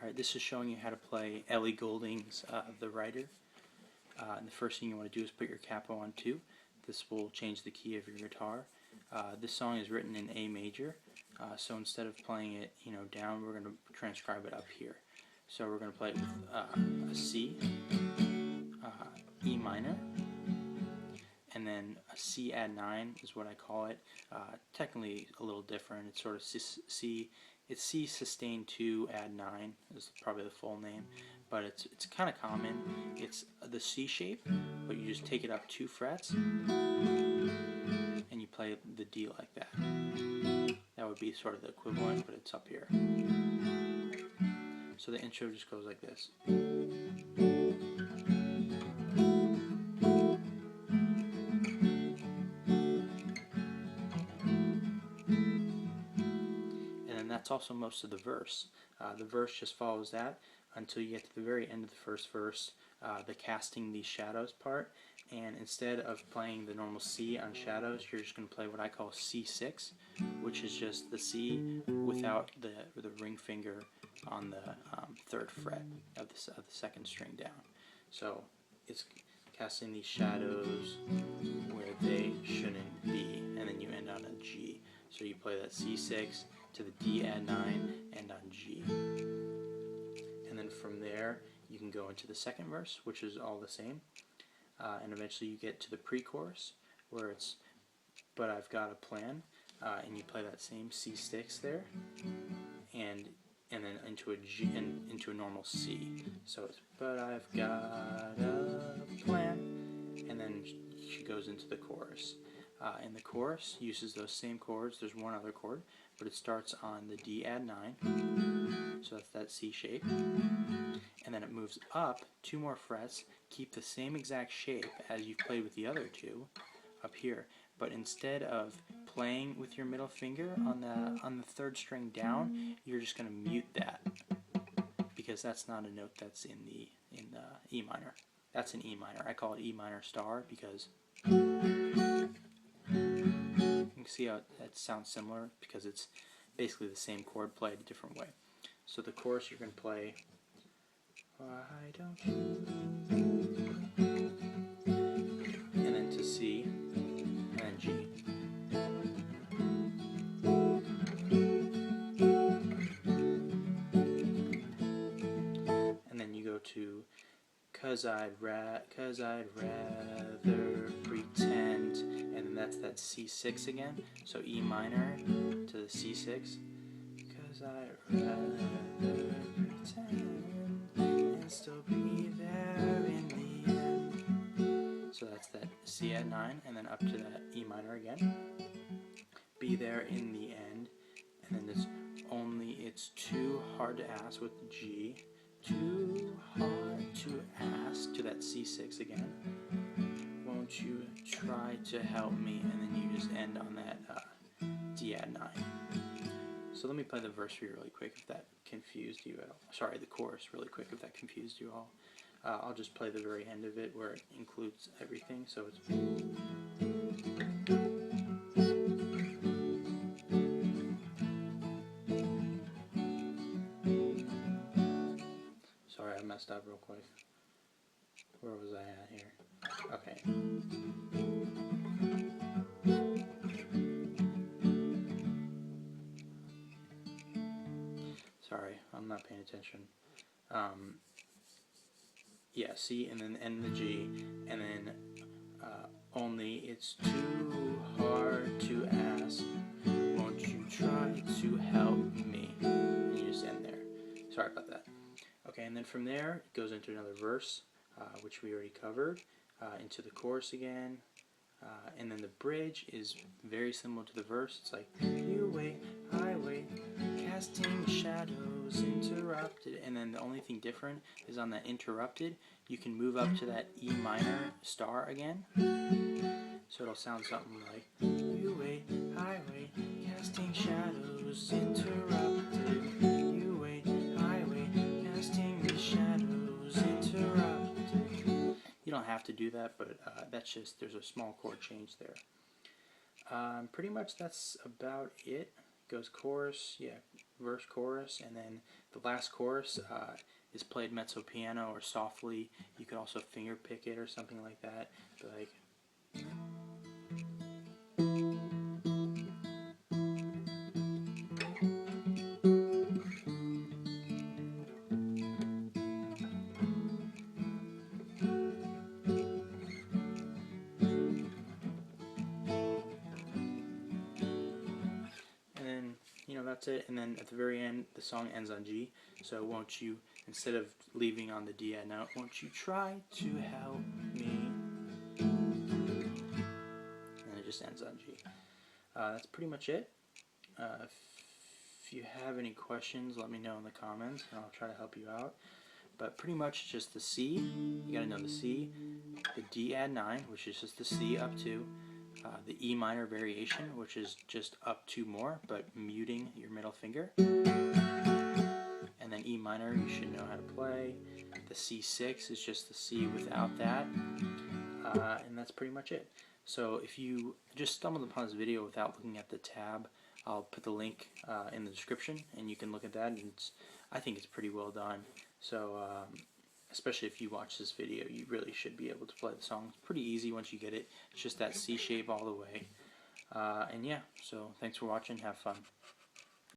Alright, this is showing you how to play Ellie Goulding's The Writer. And the first thing you want to do is put your capo on 2. This will change the key of your guitar. This song is written in A major, so instead of playing it down, we're going to transcribe it up here. So we're going to play it with a C, E minor, and then a C add 9 is what I call it. Technically a little different. It's sort of C. It's C sustained 2 add 9 is probably the full name, but it's kind of common. It's the C shape, but you just take it up 2 frets and you play the D like that. That would be sort of the equivalent, but it's up here. So the intro just goes like this. That's also most of the verse. The verse just follows that until you get to the very end of the first verse, the casting these shadows part, and instead of playing the normal C on shadows, you're just going to play what I call C6, which is just the C without the ring finger on the 3rd fret of the 2nd string down. So it's casting these shadows where they shouldn't be, and then you end on a G. So you play that C6 to the D add 9 and on G. And then from there you can go into the 2nd verse, which is all the same. And eventually you get to the pre-chorus where it's "But I've Got a Plan," and you play that same C6 there, and then into a G and into a normal C. So it's "But I've got a plan," and then she goes into the chorus. And the chorus uses those same chords. There's one other chord, but it starts on the D add 9, so that's that C shape, and then it moves up 2 more frets, keep the same exact shape as you've played with the other 2 up here, but instead of playing with your middle finger on the 3rd string down, you're just going to mute that, because that's not a note that's in the E minor. That's an E minor. I call it E minor star because you can see how that sounds similar, because it's basically the same chord played a different way. So the chorus you're going to play, "Why don't you," and then to C, and then G. And then you go to "'Cause I'd rather pretend," and then that's that C6 again, so E minor to the C6. "'Cause I'd rather pretend and still be there in the end." So that's that C add 9, and then up to that E minor again. "Be there in the end," and then it's too hard to ask with the G. Too hard to ask to that C6 again. "Won't you try to help me?" And then you just end on that D add 9. So let me play the verse for you really quick if that confused you at all. Sorry, the chorus really quick if that confused you all. I'll just play the very end of it where it includes everything. So it's Sorry, I messed up real quick. Where was I at here? Okay. Sorry, I'm not paying attention. Yeah, C, and then end the G, and then "Only it's too hard to ask. Won't you try to help me?" And you just end there. Sorry about that. Okay, and then from there it goes into another verse, which we already covered, into the chorus again, and then the bridge is very similar to the verse. It's like, "You wait, I wait, casting shadows, interrupted," and then the only thing different is on that interrupted, you can move up to that E minor star again, so it'll sound something like, "You wait, I wait, casting shadows, interrupted. You wait, I wait, casting the shadows, interrupted." You don't have to do that, but that's just, there's a small chord change there. Pretty much that's about it. Goes chorus, yeah, verse chorus, and then the last chorus is played mezzo piano or softly. You could also finger pick it or something like that. But like, and then, you know, that's it. And then at the very end, the song ends on G. So won't you, instead of leaving on the D note, won't you try to help me? And it just ends on G. That's pretty much it. If you have any questions, let me know in the comments, and I'll try to help you out. But pretty much just the C, you gotta know the C, the D add 9, which is just the C up 2, the E minor variation, which is just up 2 more, but muting your middle finger, and then E minor you should know how to play. The C6 is just the C without that, and that's pretty much it. So if you just stumbled upon this video without looking at the tab, I'll put the link in the description, and you can look at that, and I think it's pretty well done. So especially if you watch this video, you really should be able to play the song. It's pretty easy once you get it. It's just that C shape all the way. And yeah, so thanks for watching. Have fun.